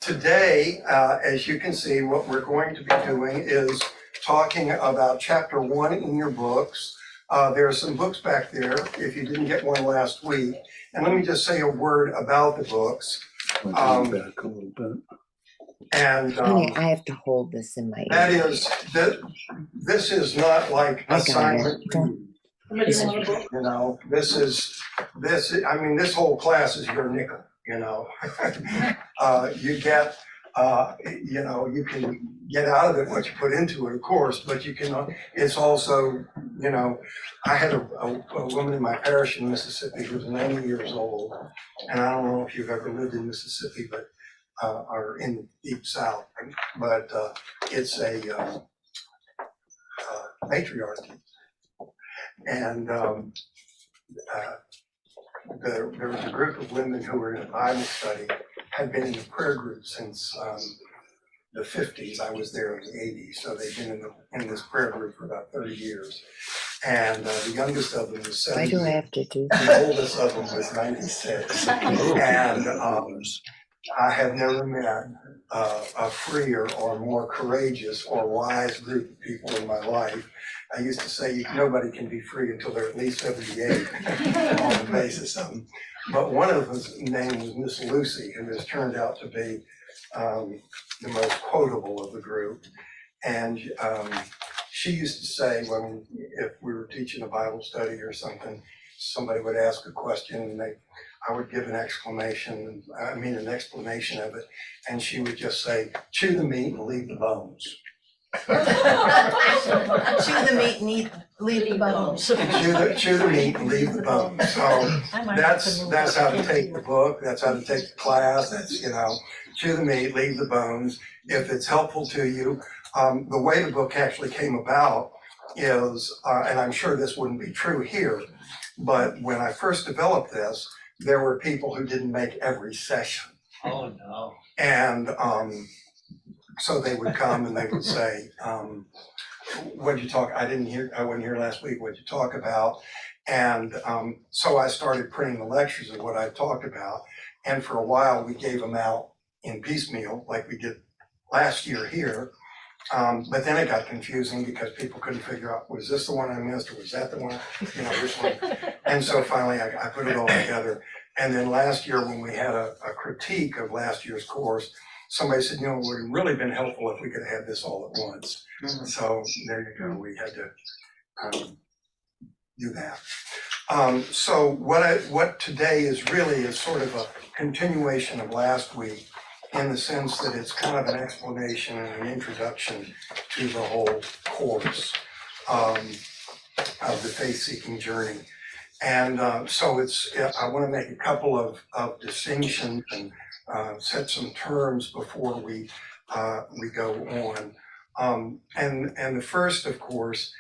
Today, as you can see, what we're going to be doing is talking about chapter 1 in your books. There are some books back there if you didn't get one last week. And let me just say a word about the books. Back a little bit. And Honey, I have to hold this in my that ear. is, this is not like I got assignment it. Don't- You know, this whole class is your nickel, you know. You get, you can get out of it what you put into it, of course, but you can, it's also, you know, I had a woman in my parish in Mississippi who was 90 years old, and I don't know if you've ever lived in Mississippi, but, or in the deep South, but it's a matriarchy. And there was a group of women who were in a Bible study, had been in the prayer group since the 50s. I was there in the 80s, so they've been in this prayer group for about 30 years. And the youngest of them was Why 70. do I have to do that? The oldest of them was 96. And I have never met a freer or more courageous or wise group of people in my life. I used to say nobody can be free until they're at least 78 on the basis of them. But one of them's name was Miss Lucy, who has turned out to be the most quotable of the group. And she used to say if we were teaching a Bible study or something, somebody would ask a question and I would give an explanation of it, and she would just say, chew the meat and leave the bones. Chew the meat and leave the bones. Chew the meat and leave the bones. So that's how to take the book, that's how to take the class, that's, chew the meat, leave the bones. If it's helpful to you, the way the book actually came about is, and I'm sure this wouldn't be true here, but when I first developed this, there were people who didn't make every session. Oh, no. And so they would come and they would say, what'd you talk, I wasn't here last week, what'd you talk about? And so I started printing the lectures of what I talked about. And for a while, we gave them out in piecemeal, like we did last year here. But then it got confusing because people couldn't figure out, was this the one I missed or was that the one, which one? And so finally I put it all together. And then last year when we had a critique of last year's course, somebody said, it would have really been helpful if we could have this all at once. Mm-hmm. So there you go, we had to do that. So what today is really is sort of a continuation of last week, in the sense that it's kind of an explanation and an introduction to the whole course of the faith-seeking journey. And so I want to make a couple of distinctions and set some terms before we go on. And the first, of course,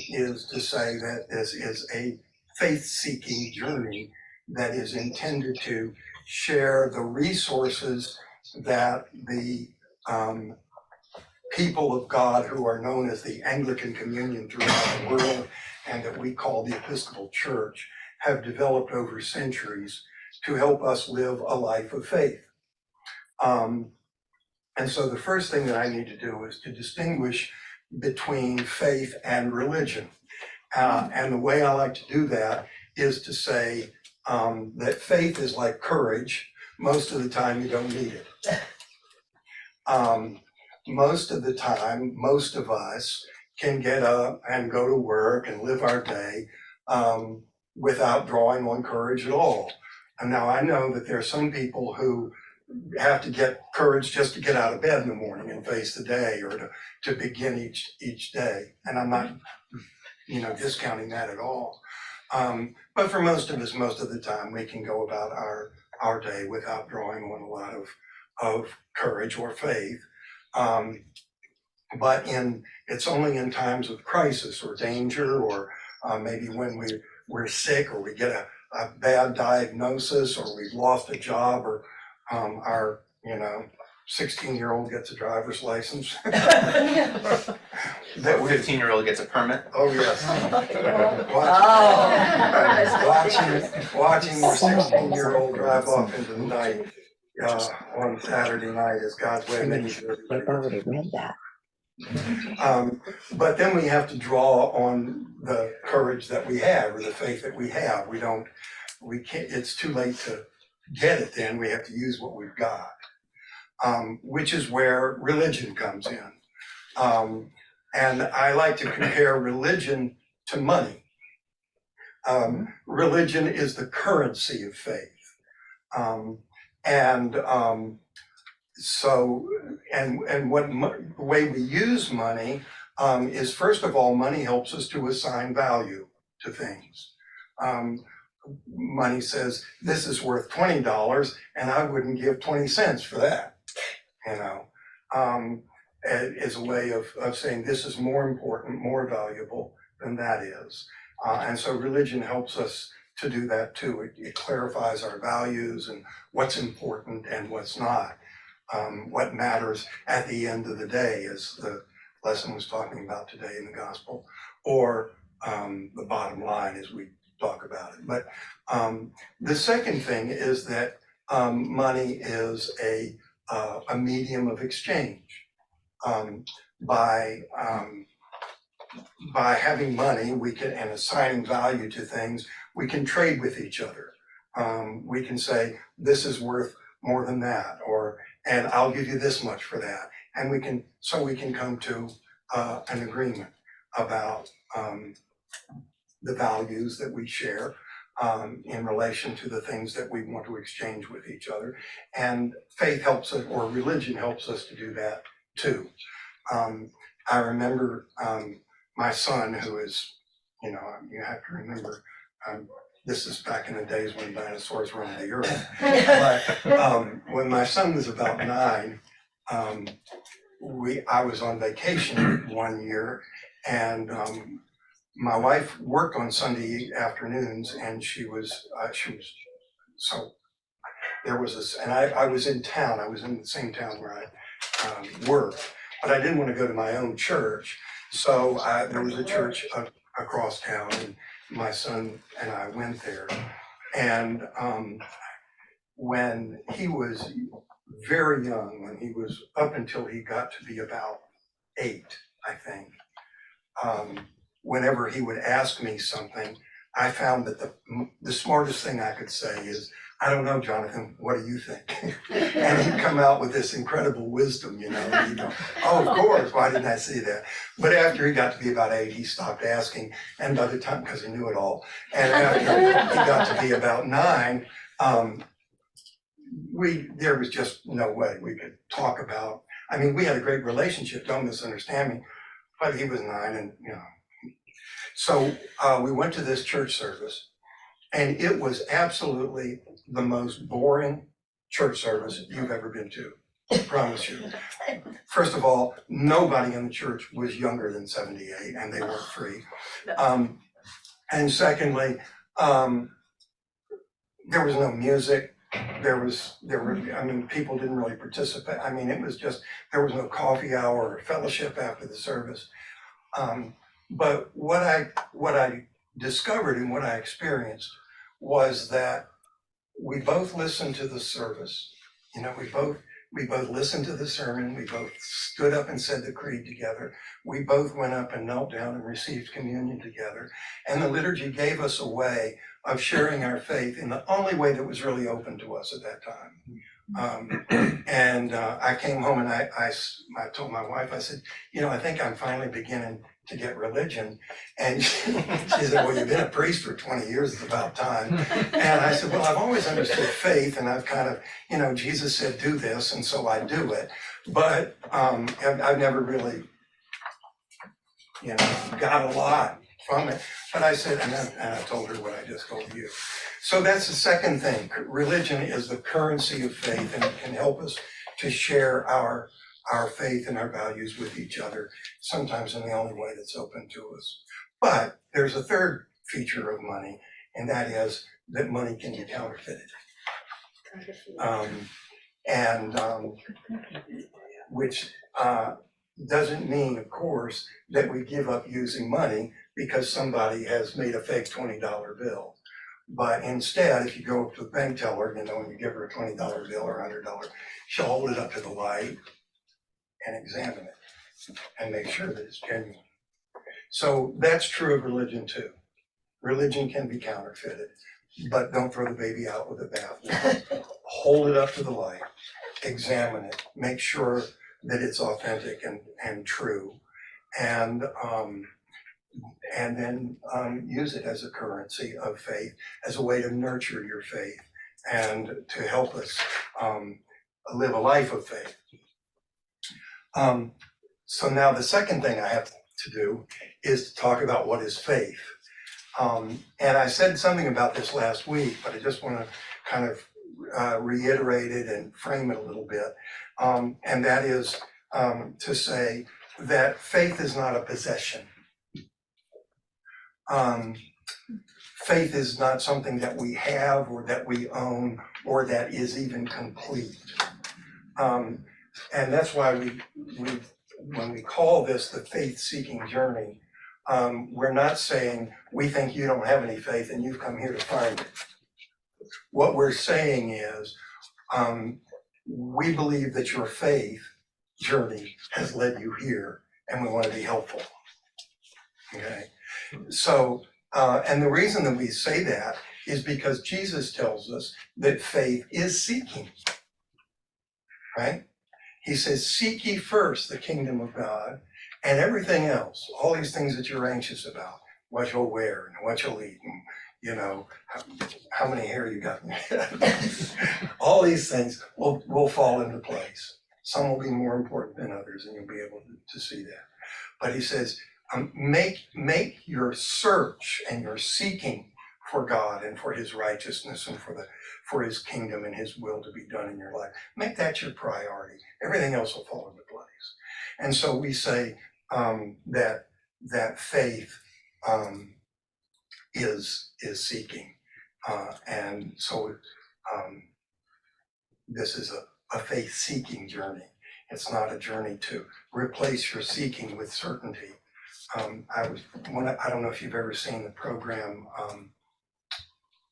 is to say that this is a faith-seeking journey that is intended to share the resources that the people of God who are known as the Anglican Communion throughout the world and that we call the Episcopal Church have developed over centuries to help us live a life of faith. And so the first thing that I need to do is to distinguish between faith and religion. And the way I like to do that is to say that faith is like courage. Most of the time you don't need it. Most of the time, most of us can get up and go to work and live our day without drawing on courage at all. And now I know that there are some people who have to get courage just to get out of bed in the morning and face the day, or to begin each day. And I'm not, discounting that at all. But for most of us, most of the time, we can go about our day without drawing on a lot of courage or faith. But it's only in times of crisis or danger, or maybe when we're sick, or we get a bad diagnosis, or we've lost a job, or our 16-year-old gets a driver's license. That 15-year-old gets a permit. Oh, yes. Watching your 16-year-old drive off into the night on Saturday night is God's way. Maybe They've already read that. But then we have to draw on the courage that we have or the faith that we have. We can't, it's too late to get it then. We have to use what we've got, which is where religion comes in. And I like to compare religion to money. Religion is the currency of faith. The way we use money is, first of all, money helps us to assign value to things. Money says, this is worth $20 and I wouldn't give 20 cents for that, as a way of saying this is more important, more valuable than that is. And so religion helps us to do that too. It clarifies our values and what's important and what's not. What matters at the end of the day, as the lesson was talking about today in the gospel, or the bottom line as we talk about it. But the second thing is that money is a medium of exchange. By having money, we can, and assigning value to things, we can trade with each other. We can say, this is worth more than that, and I'll give you this much for that. And we can come to an agreement about the values that we share in relation to the things that we want to exchange with each other. And faith helps us, or religion helps us to do that too. I remember my son, who is, you have to remember, this is back in the days when dinosaurs roamed the earth. But when my son was about 9, I was on vacation one year, and my wife worked on Sunday afternoons, and so there was this, and I was in town. I was in the same town where I worked, but I didn't want to go to my own church. So there was a church across town, and my son and I went there. And when he was very young, when he was up until he got to be about 8, I think, whenever he would ask me something, I found that the smartest thing I could say is, I don't know, Jonathan, what do you think? And he'd come out with this incredible wisdom, and he'd go, oh, of course, why didn't I see that? But after he got to be about 8, he stopped asking, and by the time, because he knew it all, and after he got to be about 9, there was just no way we could talk about, we had a great relationship, don't misunderstand me, but he was 9, and So we went to this church service, and it was absolutely the most boring church service you've ever been to, I promise you. First of all, nobody in the church was younger than 78, and they weren't free. And secondly, there was no music. People didn't really participate. It was just, there was no coffee hour or fellowship after the service. But what I discovered and what I experienced was that we both listened to the service. We both listened to the sermon. We both stood up and said the creed together. We both went up and knelt down and received communion together. And the liturgy gave us a way of sharing our faith in the only way that was really open to us at that time. I came home and I told my wife, I said, I think I'm finally beginning to get religion. And she said, well, you've been a priest for 20 years, it's about time. And I said, well, I've always understood faith, and I've kind of, Jesus said, do this, and so I do it. But I've never really, got a lot from it. But I said, and I told her what I just told you. So that's the second thing. Religion is the currency of faith, and it can help us to share our faith and our values with each other, sometimes in the only way that's open to us. But there's a third feature of money, and that is that money can be counterfeited. Which doesn't mean, of course, that we give up using money because somebody has made a fake $20 bill. But instead, if you go up to the bank teller, you know, and you give her a $20 bill or $100, she'll hold it up to the light and examine it and make sure that it's genuine. So that's true of religion too. Religion can be counterfeited, but don't throw the baby out with the bathwater. Hold it up to the light, examine it, make sure that it's authentic and true, and then use it as a currency of faith, as a way to nurture your faith and to help us live a life of faith. So now the second thing I have to do is to talk about what is faith. And I said something about this last week, but I just want to kind of reiterate it and frame it a little bit. And that is to say that faith is not a possession. Faith is not something that we have or that we own or that is even complete. And that's why when we call this the faith-seeking journey, we're not saying we think you don't have any faith and you've come here to find it. What we're saying is we believe that your faith journey has led you here and we want to be helpful. Okay, so and the reason that we say that is because Jesus tells us that faith is seeking, right? He says, seek ye first the kingdom of God, and everything else, all these things that you're anxious about, what you'll wear and what you'll eat, and you know, how many hair you got in your head. All these things will fall into place. Some will be more important than others, and you'll be able to see that. But he says, make your search and your seeking for God and for his righteousness and for his kingdom and his will to be done in your life. Make that your priority. Everything else will fall into place. And so we say that faith is seeking. And so this is a faith-seeking journey. It's not a journey to replace your seeking with certainty. I don't know if you've ever seen the program,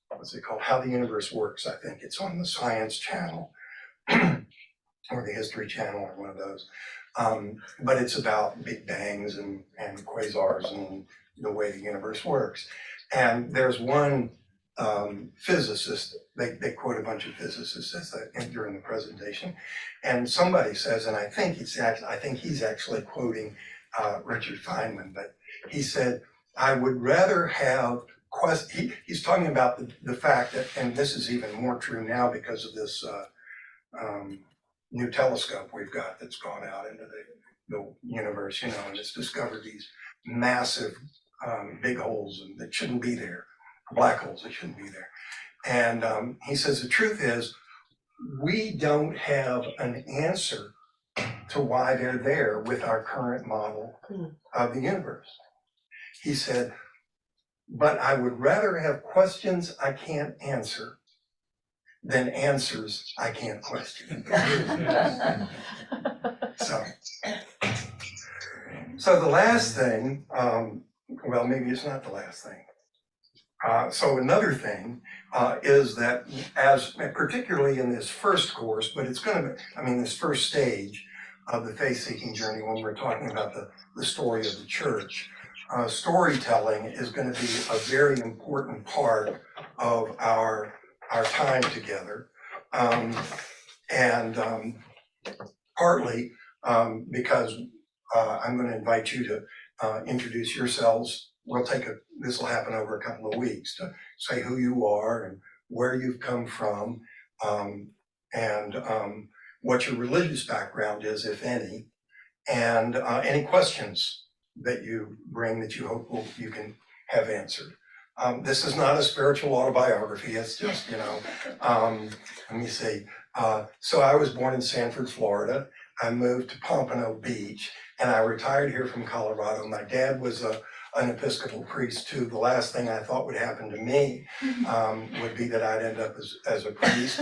what's it called? How the Universe Works, I think. It's on the Science Channel or the History Channel or one of those. But it's about Big Bangs and quasars and the way the universe works. And there's one physicist, they quote a bunch of physicists during the presentation, and somebody says, and I think he's actually quoting Richard Feynman, but he said, I would rather have he's talking about the fact that, and this is even more true now because of this new telescope we've got that's gone out into the universe, you know, and it's discovered these massive big holes that shouldn't be there, black holes that shouldn't be there. And he says the truth is, we don't have an answer to why they're there with our current model of the universe. He said, but I would rather have questions I can't answer than answers I can't question. So the last thing, well, maybe it's not the last thing. So another thing is that particularly in this first course, but it's going to be, this first stage of the faith-seeking journey when we're talking about the story of the church, storytelling is going to be a very important part of our time together. Partly because I'm going to invite you to introduce yourselves. This will happen over a couple of weeks, to say who you are and where you've come from, and what your religious background is, if any, and any questions that you bring that you hope you can have answered. This is not a spiritual autobiography. It's just, let me see. So I was born in Sanford, Florida. I moved to Pompano Beach, and I retired here from Colorado. My dad was an Episcopal priest too. The last thing I thought would happen to me would be that I'd end up as a priest,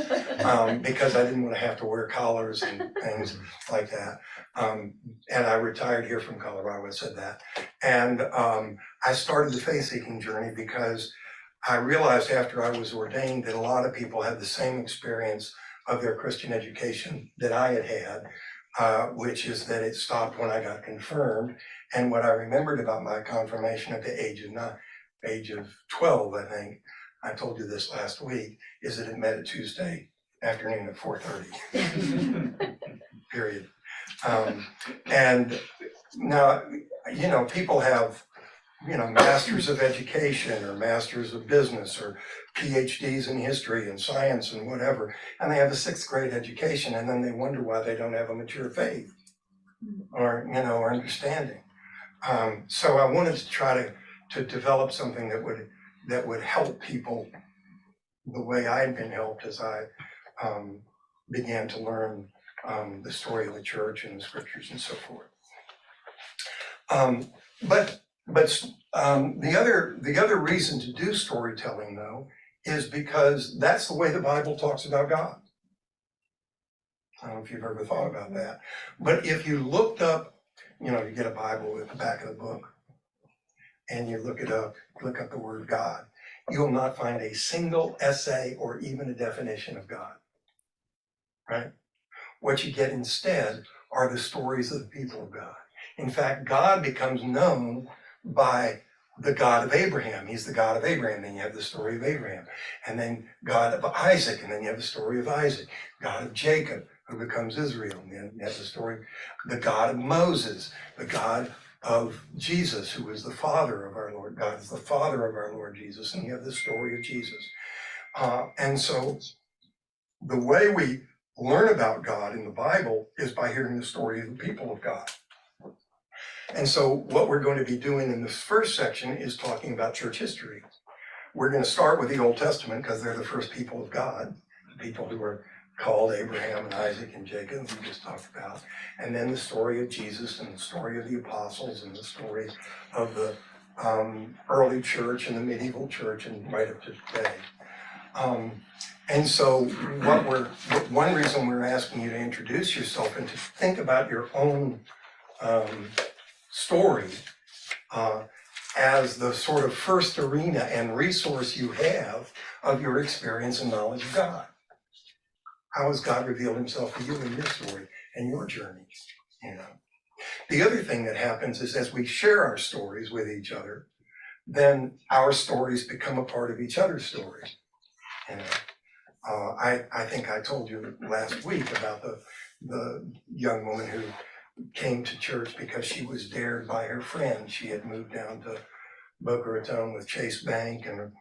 because I didn't want to have to wear collars and things like that. And I retired here from Colorado. I said that. And I started the faith-seeking journey because I realized after I was ordained that a lot of people had the same experience of their Christian education that I had had, which is that it stopped when I got confirmed. And what I remembered about my confirmation at the age of 12, I think, I told you this last week, is that it met a Tuesday afternoon at 4:30, period. And now, you know, people have, you know, masters of education or masters of business or PhDs in history and science and whatever, and they have a 6th grade education, and then they wonder why they don't have a mature faith or, you know, or understanding. So I wanted to try to develop something that would help people the way I had been helped as I began to learn the story of the church and the scriptures and so forth. But the other reason to do storytelling, though, is because that's the way the Bible talks about God. I don't know if you've ever thought about that, but if you looked up, you know, you get a Bible at the back of the book, and you look up the word God, you will not find a single essay or even a definition of God, right? What you get instead are the stories of the people of God. In fact, God becomes known by the God of Abraham. He's the God of Abraham. Then you have the story of Abraham. And then God of Isaac. And then you have the story of Isaac. God of Jacob, who becomes Israel. And then you have the story, the God of Moses, the God of Jesus, who is the father of our Lord. God is the father of our Lord Jesus. And you have the story of Jesus. And so the way we learn about God in the Bible is by hearing the story of the people of God. And so what we're going to be doing in this first section is talking about church history. We're going to start with the Old Testament because they're the first people of God, the people who were called Abraham and Isaac and Jacob, we just talked about. And then the story of Jesus and the story of the apostles and the story of the early church and the medieval church and right up to today. And so one reason we're asking you to introduce yourself and to think about your own story as the sort of first arena and resource you have of your experience and knowledge of God. How has God revealed himself to you in your story and your journey? You know. The other thing that happens is as we share our stories with each other, then our stories become a part of each other's stories. You know. I think I told you last week about the young woman who came to church because she was dared by her friend. She had moved down to Boca Raton with Chase Bank, and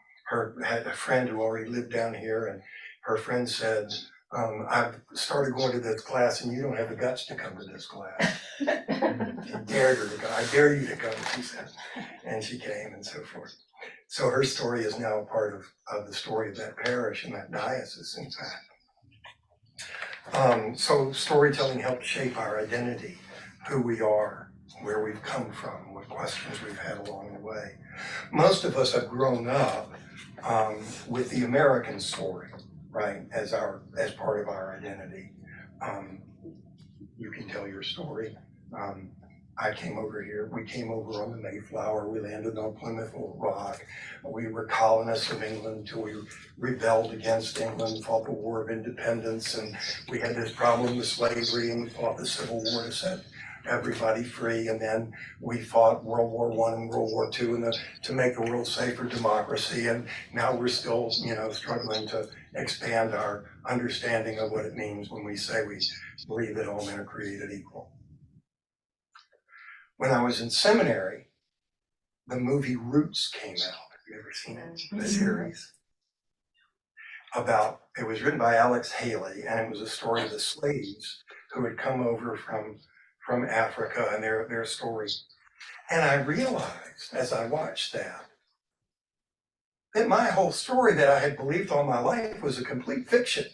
had a friend who already lived down here, and her friend said, I've started going to this class and you don't have the guts to come to this class. He dared her to go. I dare you to come, she said. And she came and so forth. So her story is now a part of the story of that parish and that diocese, in fact. So storytelling helps shape our identity, who we are, where we've come from, what questions we've had along the way. Most of us have grown up with the American story, right, as part of our identity. You can tell your story. I came over here, we came over on the Mayflower, we landed on Plymouth Rock. We were colonists of England until we rebelled against England, fought the War of Independence, and we had this problem with slavery, and we fought the Civil War to set everybody free, and then we fought World War I and World War II to make the world safe for democracy, and now we're still, you know, struggling to expand our understanding of what it means when we say we believe that all men are created equal. When I was in seminary, the movie Roots came out. Have you ever seen it? The series. It was written by Alex Haley, and it was a story of the slaves who had come over from Africa and their story. And I realized as I watched that my whole story that I had believed all my life was a complete fiction.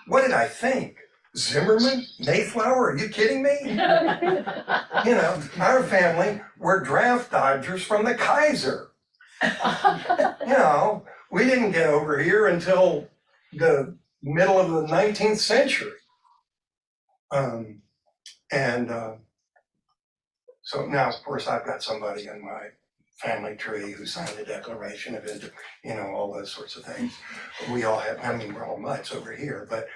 What did I think? Zimmerman? Mayflower? Are you kidding me? You know, our family were draft dodgers from the Kaiser. You know, we didn't get over here until the middle of the 19th century. So now, of course, I've got somebody in my family tree, who signed the Declaration of all those sorts of things. We all have, I mean, we're all mutts over here, but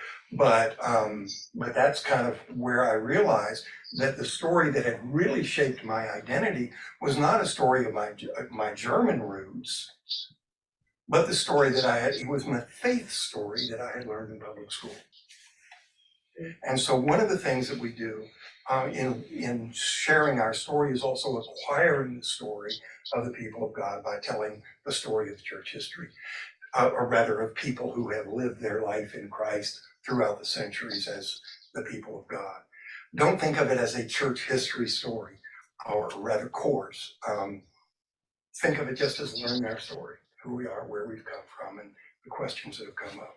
that's kind of where I realized that the story that had really shaped my identity was not a story of my German roots, but the story that it was my faith story that I had learned in public school. And so one of the things that we do in sharing our story is also acquiring the story of the people of God by telling the story of church history, or rather of people who have lived their life in Christ throughout the centuries as the people of God. Don't think of it as a church history story, or rather course. Think of it just as learning our story, who we are, where we've come from, and the questions that have come up.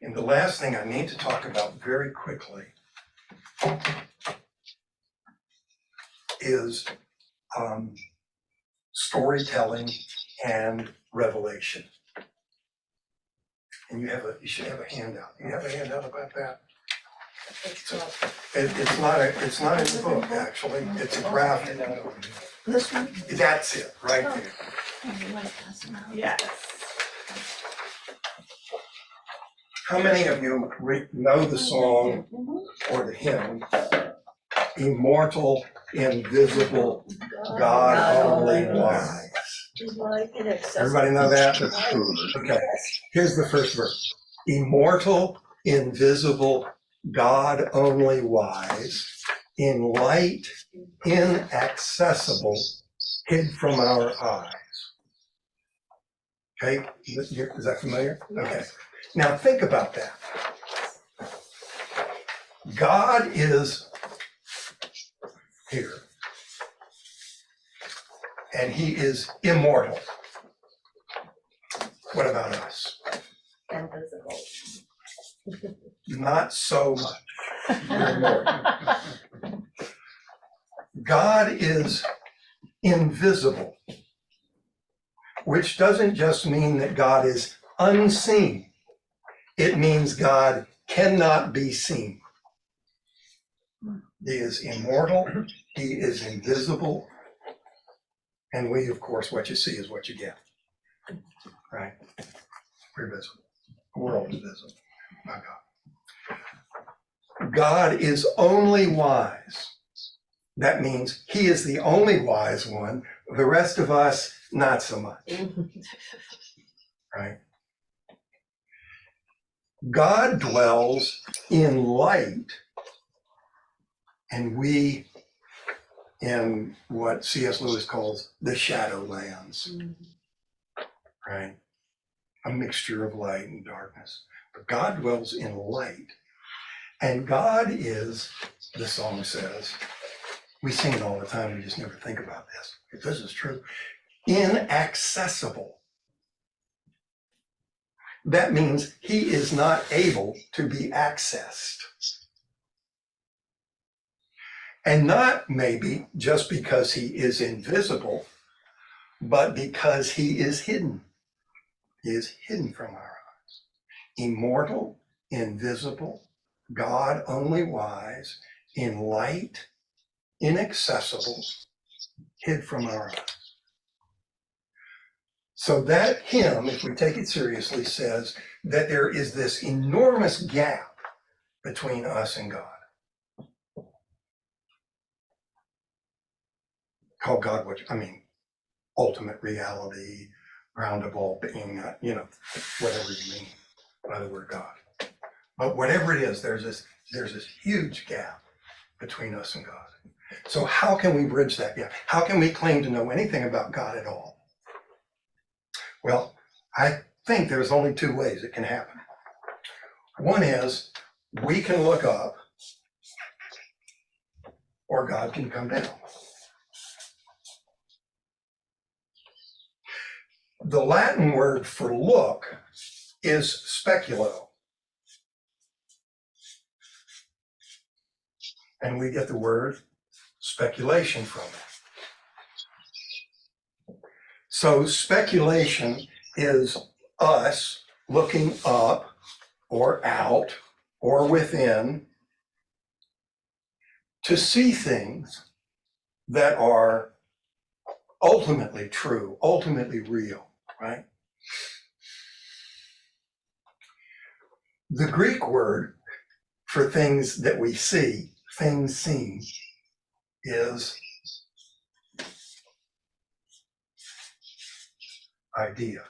And the last thing I need to talk about very quickly is storytelling and revelation. And you should have a handout. You have a handout about that? It's not in the book, actually. It's a graphic. This one? That's it, right there. Yes. How many of you know the song or the hymn, Immortal, Invisible, God Only Wise? Everybody know that? Okay, here's the first verse. Immortal, invisible, God only wise, in light, inaccessible, hid from our eyes. Okay, is that familiar? Okay. Now think about that. God is here, and he is immortal. What about us? Invisible. Not so much. We're immortal. God is invisible, which doesn't just mean that God is unseen. It means God cannot be seen. He is immortal, he is invisible, and we, of course, what you see is what you get. Right? We're visible. The world is visible. My God. God is only wise. That means he is the only wise one. The rest of us, not so much. Right? God dwells in light, and we in what C.S. Lewis calls the shadowlands, right? A mixture of light and darkness. But God dwells in light, and God is, the song says, we sing it all the time, we just never think about this. If this is true, inaccessible. That means he is not able to be accessed. And not maybe just because he is invisible, but because he is hidden. He is hidden from our eyes. Immortal, invisible, God only wise, in light, inaccessible, hid from our eyes. So that hymn, if we take it seriously, says that there is this enormous gap between us and God. Call God ultimate reality, roundable being, whatever you mean by the word God. But whatever it is, there's this huge gap between us and God. So how can we bridge that gap? How can we claim to know anything about God at all? Well, I think there's only two ways it can happen. One is we can look up, or God can come down. The Latin word for look is speculo. And we get the word speculation from it. So speculation is us looking up or out or within to see things that are ultimately true, ultimately real, right? The Greek word for things that we see, things seen, is idea.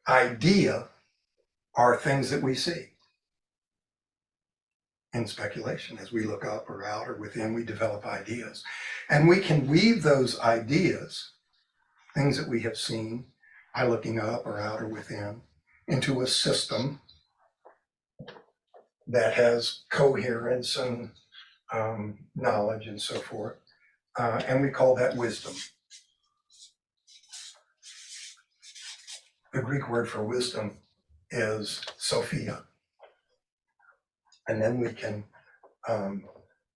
Idea are things that we see. In speculation, as we look up or out or within, we develop ideas. And we can weave those ideas, things that we have seen, by looking up or out or within, into a system that has coherence and knowledge and so forth. And we call that wisdom. The Greek word for wisdom is Sophia. And then we can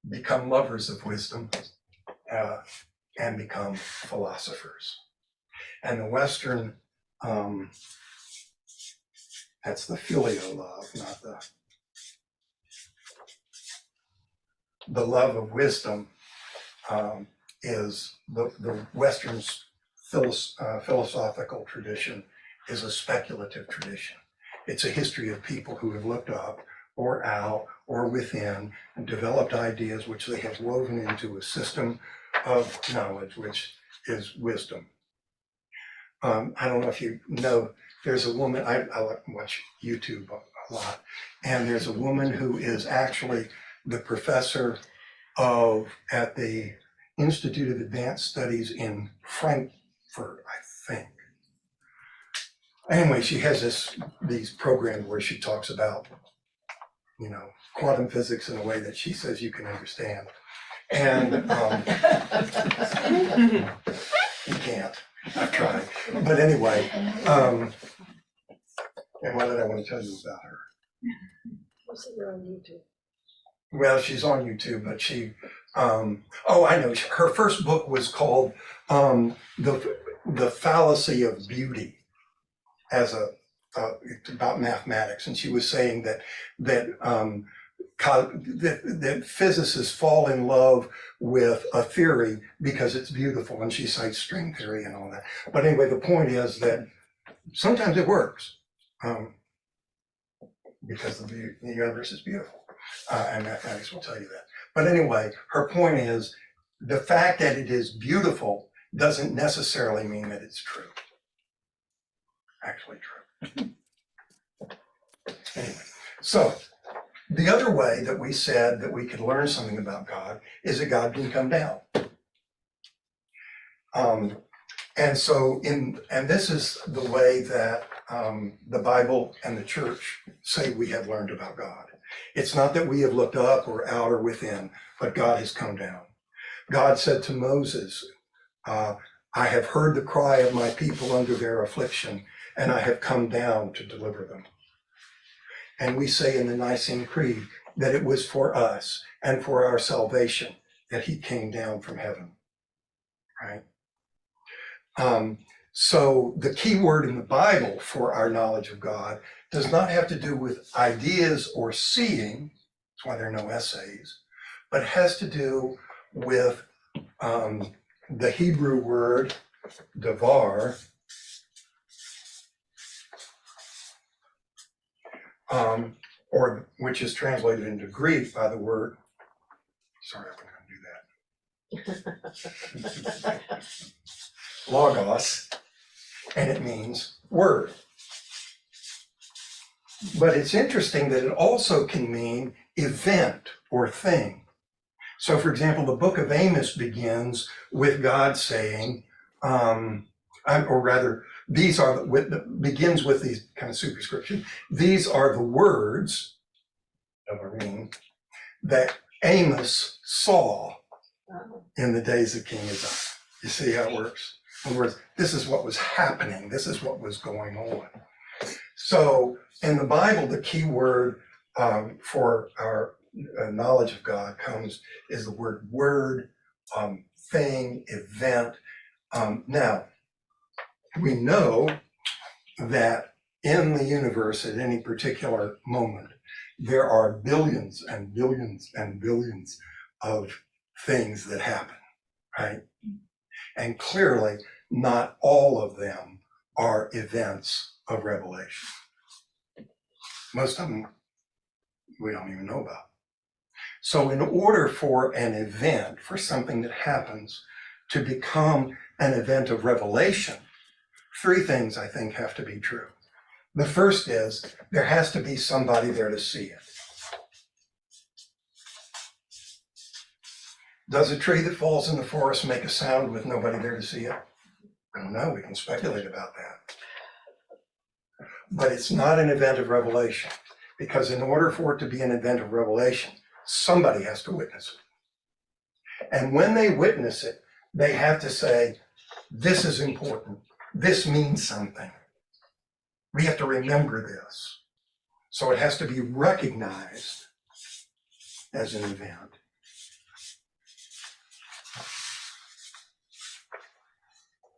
become lovers of wisdom and become philosophers. And the Western, that's the filial love, not the love of wisdom is the Western philosophical tradition is a speculative tradition. It's a history of people who have looked up or out or within and developed ideas which they have woven into a system of knowledge, which is wisdom. I don't know if you know, there's a woman, I watch YouTube a lot, and there's a woman who is actually the professor at the Institute of Advanced Studies in Frankfurt, I think. Anyway, she has these programs where she talks about, quantum physics in a way that she says you can understand. And you can't. I've tried. But anyway, and why did I want to tell you about her? You're on YouTube. Well, she's on YouTube, but she, I know, her first book was called The Fallacy of Beauty, it's about mathematics, and she was saying that physicists fall in love with a theory because it's beautiful, and she cites string theory and all that. But anyway, the point is that sometimes it works because the universe is beautiful, and mathematics will tell you that. But anyway, her point is the fact that it is beautiful doesn't necessarily mean that it's true. Actually true. Anyway, so the other way that we said that we could learn something about God is that God can come down. And this is the way that the Bible and the church say we have learned about God. It's not that we have looked up or out or within, but God has come down. God said to Moses, I have heard the cry of my people under their affliction, and I have come down to deliver them. And we say in the Nicene Creed that it was for us and for our salvation that he came down from heaven, right? So the key word in the Bible for our knowledge of God does not have to do with ideas or seeing, that's why there are no essays, but has to do with the Hebrew word davar, or which is translated into Greek by the word, sorry, I'm going to do that. Logos, and it means word. But it's interesting that it also can mean event or thing. So for example, the book of Amos begins with God saying, begins with these kind of superscription. These are the words, that Amos saw in the days of King Uzziah. You see how it works? In other words, this is what was happening. This is what was going on. So in the Bible, the key word for our knowledge of God is the word, thing, event. Now, we know that in the universe at any particular moment, there are billions and billions and billions of things that happen, right? And clearly, not all of them are events of revelation. Most of them we don't even know about. So in order for an event, for something that happens to become an event of revelation, three things I think have to be true. The first is there has to be somebody there to see it. Does a tree that falls in the forest make a sound with nobody there to see it? I don't know, we can speculate about that. But it's not an event of revelation, because in order for it to be an event of revelation, somebody has to witness it. And when they witness it, they have to say, this is important. This means something. We have to remember this. So it has to be recognized as an event.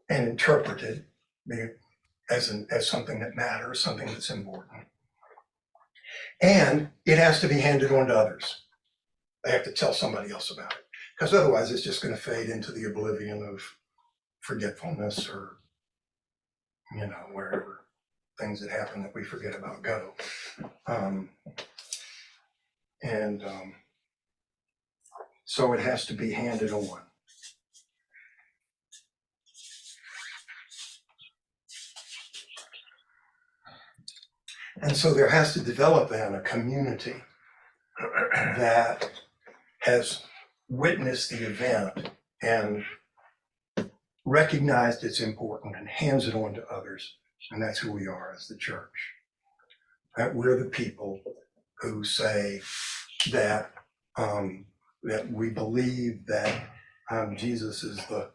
And interpreted as something that matters, something that's important. And it has to be handed on to others. They have to tell somebody else about it, because otherwise it's just going to fade into the oblivion of forgetfulness, or, wherever things that happen that we forget about go. So it has to be handed on. And so there has to develop then a community that has witnessed the event and recognized it's important and hands it on to others. And that's who we are as the church. That we're the people who say that that we believe that Jesus is the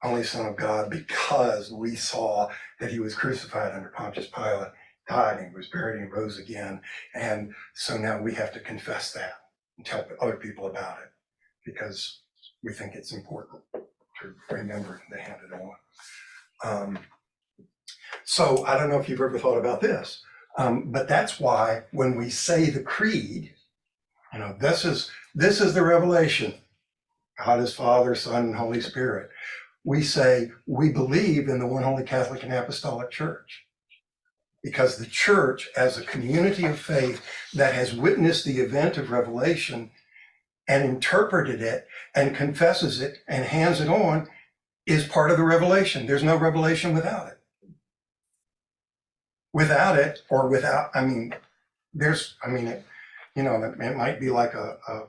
only Son of God, because we saw that he was crucified under Pontius Pilate, died, and was buried and rose again. And so now we have to confess that and tell other people about it, because we think it's important to remember and to hand it on. So I don't know if you've ever thought about this, but that's why when we say the creed, this is the revelation. God is Father, Son, and Holy Spirit. We say we believe in the one holy Catholic and Apostolic Church, because the church, as a community of faith that has witnessed the event of revelation and interpreted it and confesses it and hands it on, is part of the revelation. There's no revelation without it. Without it, or without, it might be like a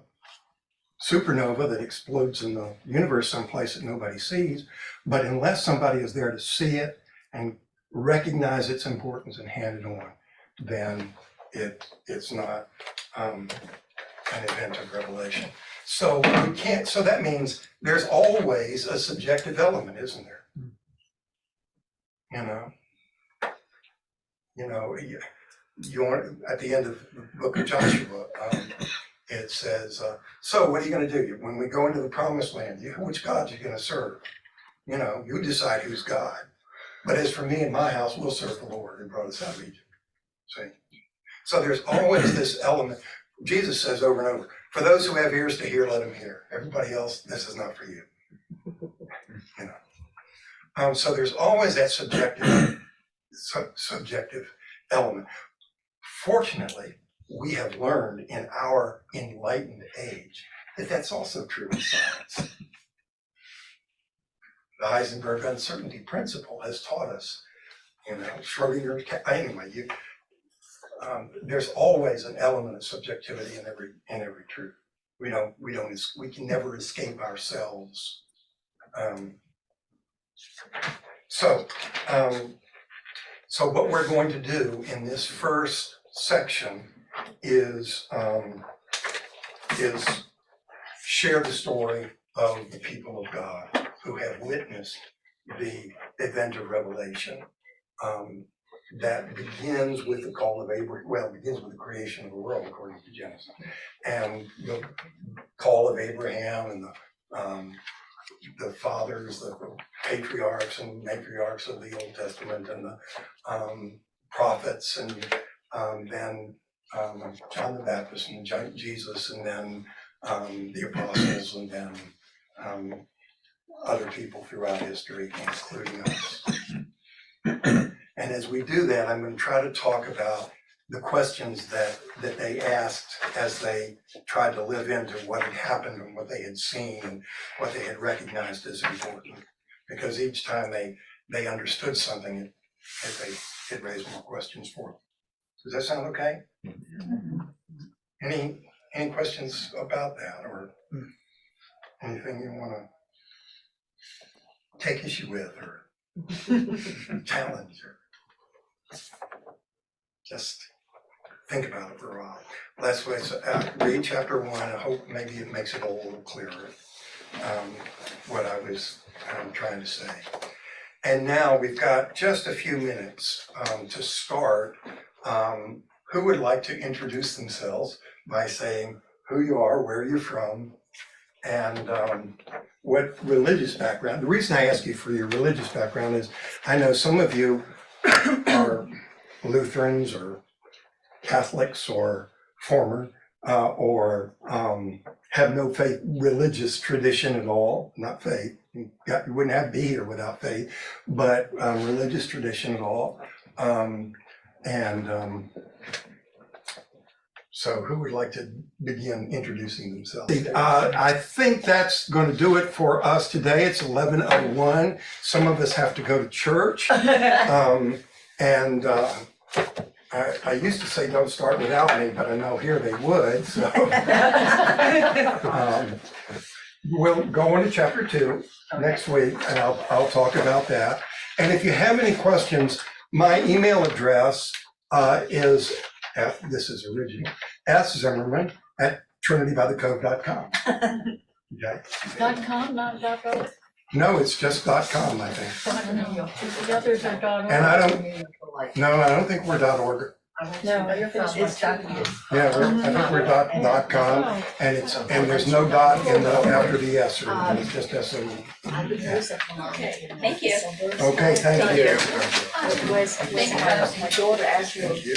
supernova that explodes in the universe someplace that nobody sees, but unless somebody is there to see it and recognize its importance and hand it on, then it's not an event of revelation. So we can't. So that means there's always a subjective element, isn't there? You want, at the end of the book of Joshua, it says, so what are you going to do when we go into the promised land? Which God are you going to serve? You decide who's God. But as for me and my house, we'll serve the Lord who brought us out of Egypt. See? So there's always this element. Jesus says over and over, for those who have ears to hear, let them hear. Everybody else, this is not for you. So there's always that subjective element. Fortunately, we have learned in our enlightened age that that's also true in science. The Heisenberg uncertainty principle has taught us, Schrodinger's cat. Anyway, there's always an element of subjectivity in every truth. We can never escape ourselves. So what we're going to do in this first section is share the story of the people of God who have witnessed the event of revelation that begins with the call of Abraham. Well, it begins with the creation of the world, according to Genesis, and the call of Abraham and the fathers, the patriarchs and matriarchs of the Old Testament, and the prophets, and then John the Baptist and Jesus, and then the apostles and then other people throughout history, including us. And as we do that, I'm going to try to talk about the questions that they asked as they tried to live into what had happened and what they had seen and what they had recognized as important. Because each time they understood something, it raised more questions for them. Does that sound okay? Any questions about that or anything you want to take issue with or challenge or just think about it for a while? That's why it's read chapter 1. I hope maybe it makes it a little clearer what I was trying to say. And now we've got just a few minutes to start. Who would like to introduce themselves by saying who you are, where you're from, and what religious background? The reason I ask you for your religious background is I know some of you are Lutherans or Catholics or former or have no faith, religious tradition at all, not faith. You wouldn't have to be here without faith, but religious tradition at all. So who would like to begin introducing themselves? I think that's going to do it for us today. It's 11:01. Some of us have to go to church. I used to say don't start without me, but I know here they would. So we'll go on to chapter 2 next week, and I'll talk about that. And if you have any questions, my email address is, this is original, szimmerman@Trinity-by-the-Cove.com. Okay. .com, not .gov? No, it's just .com, I think. The others are .org. And I don't think we're .org. No, it's .com. Yeah, I think we're .com, and there's no dot in the after the S, or it's just SOE. Thank you. Okay, thank you. Thank you. My daughter asked me. Thank you.